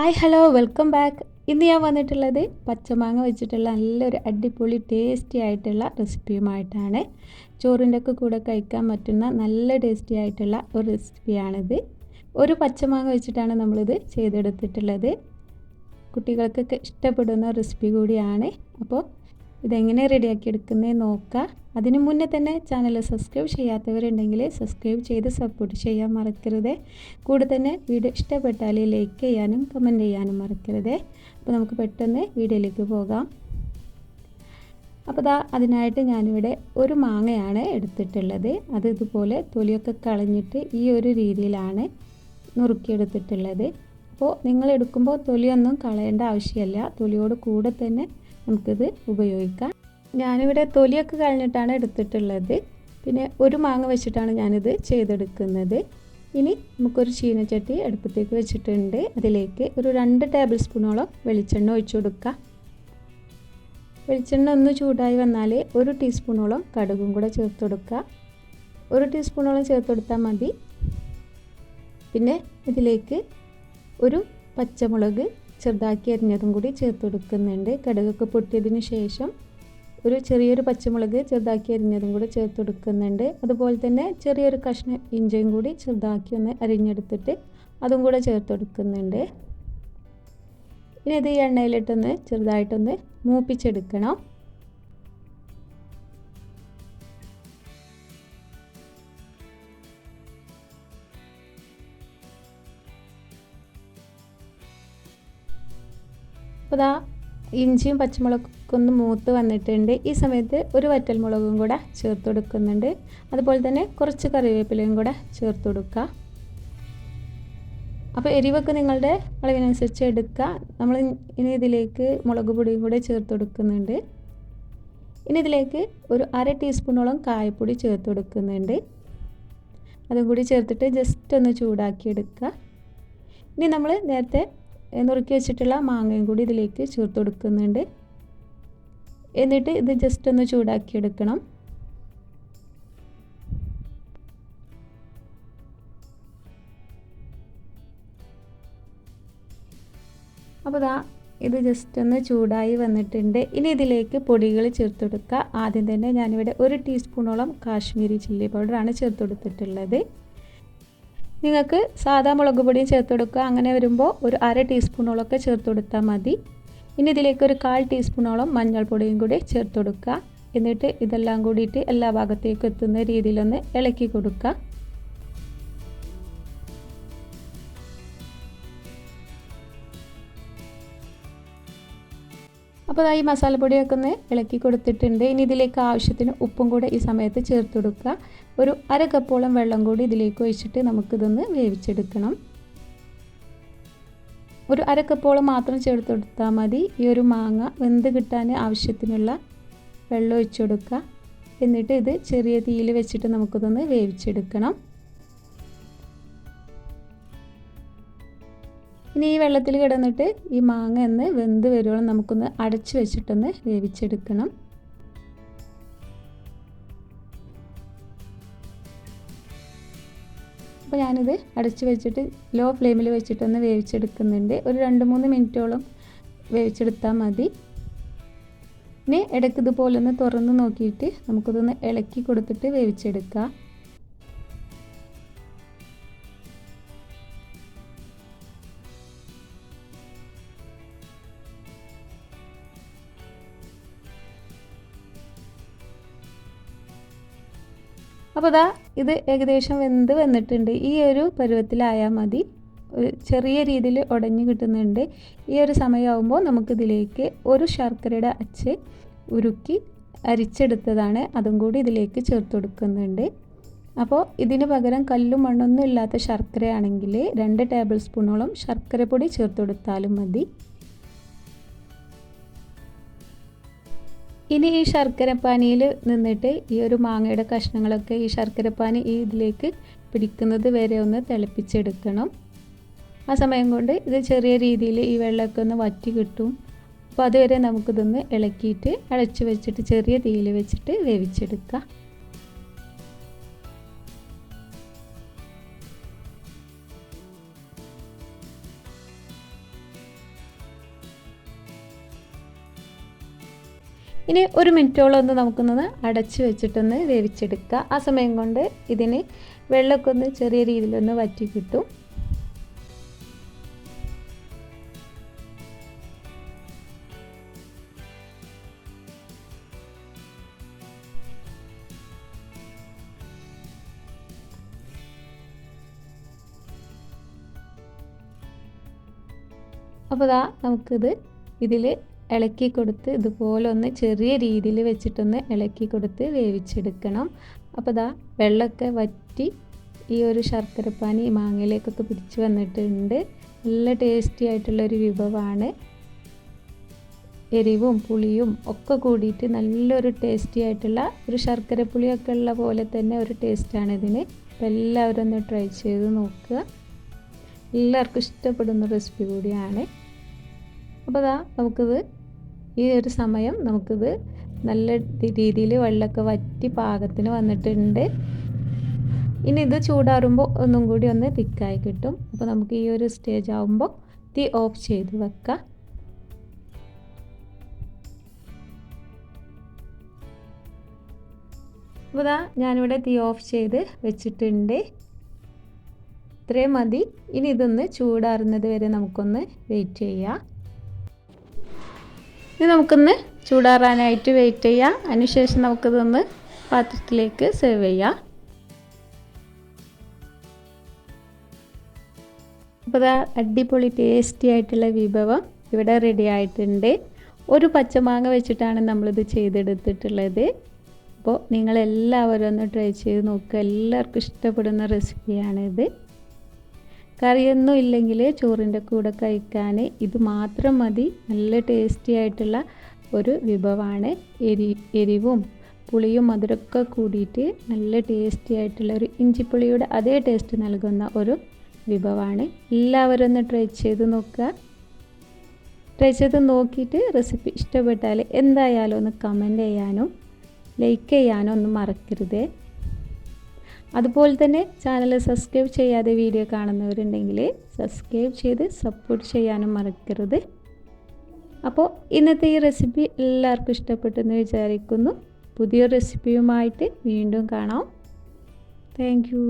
Hi hello welcome back. ഇന്ന് ഞാൻ വന്നിട്ടുള്ളത് പച്ചമാങ്ങ വെച്ചിട്ടുള്ള നല്ലൊരു അടിപൊളി ടേസ്റ്റി ആയിട്ടുള്ള റെസിപ്പിയുമായിട്ടാണ്. ചോറിൻ്റെ ഒക്കെ കൂടെ കഴിക്കാൻ പറ്റുന്ന നല്ല ടേസ്റ്റി ആയിട്ടുള്ള ഒരു റെസിപ്പിയാണിത്. ഒരു പച്ചമാങ്ങ വെച്ചിട്ടാണ് നമ്മളിത് ചെയ്തെടുത്തിട്ടുള്ളത്. കുട്ടികൾക്കൊക്കെ ഇഷ്ടപ്പെടുന്ന റെസിപ്പി കൂടിയാണ്. അപ്പോൾ ഇതെങ്ങനെ റെഡിയാക്കി എടുക്കുന്നതെന്ന് നോക്കുക. അതിന് മുന്നേ തന്നെ ചാനൽ സബ്സ്ക്രൈബ് ചെയ്യാത്തവരുണ്ടെങ്കിൽ സബ്സ്ക്രൈബ് ചെയ്ത് സപ്പോർട്ട് ചെയ്യാൻ മറക്കരുത്. കൂടെ തന്നെ വീഡിയോ ഇഷ്ടപ്പെട്ടാൽ ലൈക്ക് ചെയ്യാനും കമൻറ്റ് ചെയ്യാനും മറക്കരുത്. അപ്പോൾ നമുക്ക് പെട്ടെന്ന് വീഡിയോയിലേക്ക് പോകാം. അപ്പോൾ അതിനായിട്ട് ഞാനിവിടെ ഒരു മാങ്ങയാണ് എടുത്തിട്ടുള്ളത്. അത് ഇതുപോലെ തൊലിയൊക്കെ കളഞ്ഞിട്ട് ഈ ഒരു രീതിയിലാണ് നുറുക്കിയെടുത്തിട്ടുള്ളത്. അപ്പോൾ നിങ്ങൾ എടുക്കുമ്പോൾ തൊലിയൊന്നും കളയേണ്ട ആവശ്യമില്ല. തൊലിയോട് കൂടെ തന്നെ നമുക്കിത് ഉപയോഗിക്കാം. ഞാനിവിടെ തൊലിയൊക്കെ കളഞ്ഞിട്ടാണ് എടുത്തിട്ടുള്ളത്. പിന്നെ ഒരു മാങ്ങ വെച്ചിട്ടാണ് ഞാനിത് ചെയ്തെടുക്കുന്നത്. ഇനി നമുക്കൊരു ചീനച്ചട്ടി അടുപ്പത്തേക്ക് വെച്ചിട്ടുണ്ട്. അതിലേക്ക് ഒരു 2 ടേബിൾ സ്പൂണോളം വെളിച്ചെണ്ണ ഒഴിച്ചു കൊടുക്കുക. വെളിച്ചെണ്ണ ഒന്ന് ചൂടായി വന്നാൽ 1 ടീസ്പൂണോളം കടുകും കൂടെ ചേർത്ത് കൊടുക്കുക. 1 ടീസ്പൂണോളം ചേർത്ത് കൊടുത്താൽ മതി. പിന്നെ ഇതിലേക്ക് ഒരു പച്ചമുളക് ചെറുതാക്കി അരിഞ്ഞതും കൂടി ചേർത്ത് കൊടുക്കുന്നുണ്ട്. കടുകൊക്കെ പൊട്ടിയതിന് ശേഷം ഒരു ചെറിയൊരു പച്ചമുളക് ചെറുതാക്കി അരിഞ്ഞതും കൂടി ചേർത്ത് കൊടുക്കുന്നുണ്ട്. അതുപോലെ തന്നെ ചെറിയൊരു കഷ്ണം ഇഞ്ചിയും കൂടി ചെറുതാക്കി ഒന്ന് അരിഞ്ഞെടുത്തിട്ട് അതും കൂടെ ചേർത്ത് കൊടുക്കുന്നുണ്ട്. ഇനി ഇത് ഈ എണ്ണയിലിട്ടൊന്ന് ചെറുതായിട്ടൊന്ന് മൂപ്പിച്ചെടുക്കണം. അപ്പോൾ ഇഞ്ചിയും പച്ചമുളകൊക്കെ ഒന്ന് മൂത്ത് വന്നിട്ടുണ്ട്. ഈ സമയത്ത് ഒരു വറ്റൽമുളകും കൂടെ ചേർത്ത് കൊടുക്കുന്നുണ്ട്. അതുപോലെ തന്നെ കുറച്ച് കറിവേപ്പിലയും കൂടെ ചേർത്ത് കൊടുക്കുക. അപ്പോൾ എരിവൊക്കെ നിങ്ങളുടെ അളവിനനുസരിച്ച് എടുക്കുക. നമ്മൾ ഇനി ഇതിലേക്ക് മുളക് പൊടിയും കൂടെ ചേർത്ത് കൊടുക്കുന്നുണ്ട്. ഇനി ഇതിലേക്ക് ഒരു 1/2 ടീസ്പൂണോളം കായപ്പൊടി ചേർത്ത് കൊടുക്കുന്നുണ്ട്. അതും കൂടി ചേർത്തിട്ട് ജസ്റ്റ് ഒന്ന് ചൂടാക്കി എടുക്കുക. ഇനി നമ്മൾ നേരത്തെ നുറുക്കി വെച്ചിട്ടുള്ള മാങ്ങയും കൂടി ഇതിലേക്ക് ചേർത്ത് കൊടുക്കുന്നുണ്ട്. എന്നിട്ട് ഇത് ജസ്റ്റ് ഒന്ന് ചൂടാക്കി എടുക്കണം. അപ്പോൾ ഇത് ജസ്റ്റ് ഒന്ന് ചൂടായി വന്നിട്ടുണ്ട്. ഇനി ഇതിലേക്ക് പൊടികൾ ചേർത്ത് കൊടുക്കുക. ആദ്യം തന്നെ ഞാനിവിടെ 1 ടീസ്പൂണോളം കാശ്മീരി ചില്ലി പൗഡറാണ് ചേർത്ത് കൊടുത്തിട്ടുള്ളത്. നിങ്ങൾക്ക് സാധാ മുളക് പൊടിയും ചേർത്ത് കൊടുക്കുക. അങ്ങനെ വരുമ്പോൾ ഒരു 1/2 ടീസ്പൂണോളൊക്കെ ചേർത്ത് കൊടുത്താൽ മതി. ഇനി ഇതിലേക്ക് ഒരു 1/4 ടീസ്പൂണോളം മഞ്ഞൾപ്പൊടിയും കൂടി ചേർത്ത് കൊടുക്കുക. എന്നിട്ട് ഇതെല്ലാം കൂടിയിട്ട് എല്ലാ ഭാഗത്തേക്കും എത്തുന്ന രീതിയിലൊന്ന് ഇളക്കി കൊടുക്കുക. അപ്പോൾ ഈ മസാലപ്പൊടിയൊക്കെ ഒന്ന് ഇളക്കി കൊടുത്തിട്ടുണ്ട്. ഇനി ഇതിലേക്ക് ആവശ്യത്തിന് ഉപ്പും കൂടെ ഈ സമയത്ത് ചേർത്ത് കൊടുക്കുക. ഒരു 1/2 കപ്പോളം വെള്ളം കൂടി ഇതിലേക്ക് ഒഴിച്ചിട്ട് നമുക്കിതൊന്ന് വേവിച്ചെടുക്കണം. ഒരു 1/2 കപ്പോളം മാത്രം ചേർത്ത് കൊടുത്താൽ മതി. ഈ ഒരു മാങ്ങ വെന്ത് കിട്ടാൻ ആവശ്യത്തിനുള്ള വെള്ളം ഒഴിച്ചു കൊടുക്കുക. എന്നിട്ട് ഇത് ചെറിയ തീയിൽ വെച്ചിട്ട് നമുക്കിതൊന്ന് വേവിച്ചെടുക്കണം. ഇനി ഈ വെള്ളത്തിൽ കിടന്നിട്ട് ഈ മാങ്ങ ഒന്ന് വെന്ത് വരുവോളം നമുക്കൊന്ന് അടച്ചു വെച്ചിട്ടൊന്ന് വേവിച്ചെടുക്കണം. അപ്പോൾ ഞാനിത് അടച്ചു വെച്ചിട്ട് ലോ ഫ്ലെയിമിൽ വെച്ചിട്ടൊന്ന് വേവിച്ചെടുക്കുന്നുണ്ട്. ഒരു 2-3 മിനിറ്റോളം വേവിച്ചെടുത്താൽ മതി. ഇനി ഇടയ്ക്ക് ഇതുപോലെ ഒന്ന് തുറന്ന് നോക്കിയിട്ട് നമുക്കിതൊന്ന് ഇളക്കി കൊടുത്തിട്ട് വേവിച്ചെടുക്കാം. അപ്പോൾ ഇത് ഏകദേശം വെന്ത് വന്നിട്ടുണ്ട്. ഈ ഒരു പരുവത്തിലായാൽ മതി. ഒരു ചെറിയ രീതിയിൽ ഉടഞ്ഞു കിട്ടുന്നുണ്ട്. ഈ ഒരു സമയമാകുമ്പോൾ നമുക്കിതിലേക്ക് ഒരു ശർക്കരയുടെ അച്ച് ഉരുക്കി അരിച്ചെടുത്തതാണ്. അതും കൂടി ഇതിലേക്ക് ചേർത്ത് കൊടുക്കുന്നുണ്ട്. അപ്പോൾ ഇതിന് പകരം കല്ലും മണ്ണൊന്നും ഇല്ലാത്ത ശർക്കരയാണെങ്കിൽ 2 ടേബിൾ സ്പൂണോളം ശർക്കരപ്പൊടി ചേർത്ത് കൊടുത്താലും മതി. ഇനി ഈ ശർക്കരപ്പാനിയിൽ നിന്നിട്ട് ഈ ഒരു മാങ്ങയുടെ കഷ്ണങ്ങളൊക്കെ ഈ ശർക്കരപ്പാനി ഇതിലേക്ക് പിടിക്കുന്നത് വരെ ഒന്ന് തിളപ്പിച്ചെടുക്കണം. ആ സമയം കൊണ്ട് ഇത് ചെറിയ രീതിയിൽ ഈ വെള്ളമൊക്കെ ഒന്ന് വറ്റി കിട്ടും. അപ്പോൾ അതുവരെ നമുക്കിതൊന്ന് ഇളക്കിയിട്ട് അടച്ചു വെച്ചിട്ട് ചെറിയ തീയിൽ വെച്ചിട്ട് വേവിച്ചെടുക്കാം. ഇനി 1 മിനിറ്റോളം ഒന്ന് നമുക്കൊന്ന് അടച്ച് വെച്ചിട്ടൊന്ന് വേവിച്ചെടുക്കുക. ആ സമയം കൊണ്ട് ഇതിന് വെള്ളമൊക്കെ ഒന്ന് ചെറിയ രീതിയിലൊന്ന് വറ്റി കിട്ടും. അപ്പോൾ ദാ നമുക്കിത് ഇതിൽ ഇളക്കി കൊടുത്ത് ഇതുപോലെ ഒന്ന് ചെറിയ രീതിയിൽ വെച്ചിട്ടൊന്ന് ഇളക്കി കൊടുത്ത് വേവിച്ചെടുക്കണം. അപ്പോൾ ദാ വെള്ളമൊക്കെ വറ്റി ഈ ഒരു ശർക്കരപ്പാനി മാങ്ങയിലേക്കൊക്കെ പിടിച്ച് വന്നിട്ടുണ്ട്. നല്ല ടേസ്റ്റി ആയിട്ടുള്ളൊരു വിഭവമാണ്. എരിവും പുളിയും ഒക്കെ കൂടിയിട്ട് നല്ലൊരു ടേസ്റ്റി ആയിട്ടുള്ള ഒരു ശർക്കര പുളിയൊക്കെ ഉള്ള പോലെ തന്നെ ഒരു ടേസ്റ്റാണ് ഇതിന്. അപ്പോൾ എല്ലാവരും ഒന്ന് ട്രൈ ചെയ്ത് നോക്കുക. എല്ലാവർക്കും ഇഷ്ടപ്പെടുന്ന റെസിപ്പി കൂടിയാണ്. അപ്പോൾ ദാ നമുക്കിത് ഈ ഒരു സമയം നമുക്കിത് നല്ല രീതിയിൽ വെള്ളമൊക്കെ വറ്റി പാകത്തിന് വന്നിട്ടുണ്ട്. ഇനി ഇത് ചൂടാറുമ്പോൾ ഒന്നും കൂടി ഒന്ന് തിക്കായി കിട്ടും. അപ്പോൾ നമുക്ക് ഈ ഒരു സ്റ്റേജ് ആകുമ്പോൾ തീ ഓഫ് ചെയ്ത് വെക്കാം. അപ്പോൾ ദാ ഞാനിവിടെ തീ ഓഫ് ചെയ്ത് വെച്ചിട്ടുണ്ട്. ഇത്രയും മതി. ഇനി ഇതൊന്ന് ചൂടാറുന്നത് വരെ നമുക്കൊന്ന് വെയിറ്റ് ചെയ്യാം. ഇനി നമുക്കൊന്ന് ചൂടാറാനായിട്ട് വെയിറ്റ് ചെയ്യാം. അതിനുശേഷം നമുക്കിതൊന്ന് പാത്രത്തിലേക്ക് സെർവ് ചെയ്യാം. അപ്പോൾ ദാ അടിപൊളി ടേസ്റ്റി ആയിട്ടുള്ള വിഭവം ഇവിടെ റെഡി ആയിട്ടുണ്ട്. ഒരു പച്ചമാങ്ങ വെച്ചിട്ടാണ് നമ്മളിത് ചെയ്തെടുത്തിട്ടുള്ളത്. അപ്പോൾ നിങ്ങളെല്ലാവരും ഒന്ന് ട്രൈ ചെയ്ത് നോക്കുക. എല്ലാവർക്കും ഇഷ്ടപ്പെടുന്ന റെസിപ്പിയാണിത്. കറിയൊന്നും ഇല്ലെങ്കിൽ ചോറിൻ്റെ കൂടെ കഴിക്കാൻ ഇത് മാത്രം മതി. നല്ല ടേസ്റ്റി ആയിട്ടുള്ള ഒരു വിഭവമാണ്. എരിവും പുളിയും മധുരമൊക്കെ കൂടിയിട്ട് നല്ല ടേസ്റ്റി ആയിട്ടുള്ള ഒരു ഇഞ്ചിപ്പുളിയുടെ അതേ ടേസ്റ്റ് നൽകുന്ന ഒരു വിഭവമാണ്. എല്ലാവരും ഒന്ന് ട്രൈ ചെയ്ത് നോക്കുക. ട്രൈ ചെയ്ത് നോക്കിയിട്ട് റെസിപ്പി ഇഷ്ടപ്പെട്ടാൽ എന്തായാലും ഒന്ന് കമൻറ്റ് ചെയ്യാനും ലൈക്ക് ചെയ്യാനും ഒന്നും മറക്കരുത്. അതുപോലെ തന്നെ ചാനൽ സബ്സ്ക്രൈബ് ചെയ്യാതെ വീഡിയോ കാണുന്നവരുണ്ടെങ്കിൽ സബ്സ്ക്രൈബ് ചെയ്ത് സപ്പോർട്ട് ചെയ്യാനും മറക്കരുത്. അപ്പോൾ ഇന്നത്തെ ഈ റെസിപ്പി എല്ലാവർക്കും ഇഷ്ടപ്പെട്ടെന്ന് വിചാരിക്കുന്നു. പുതിയ റെസിപ്പിയുമായിട്ട് വീണ്ടും കാണാം. Thank you.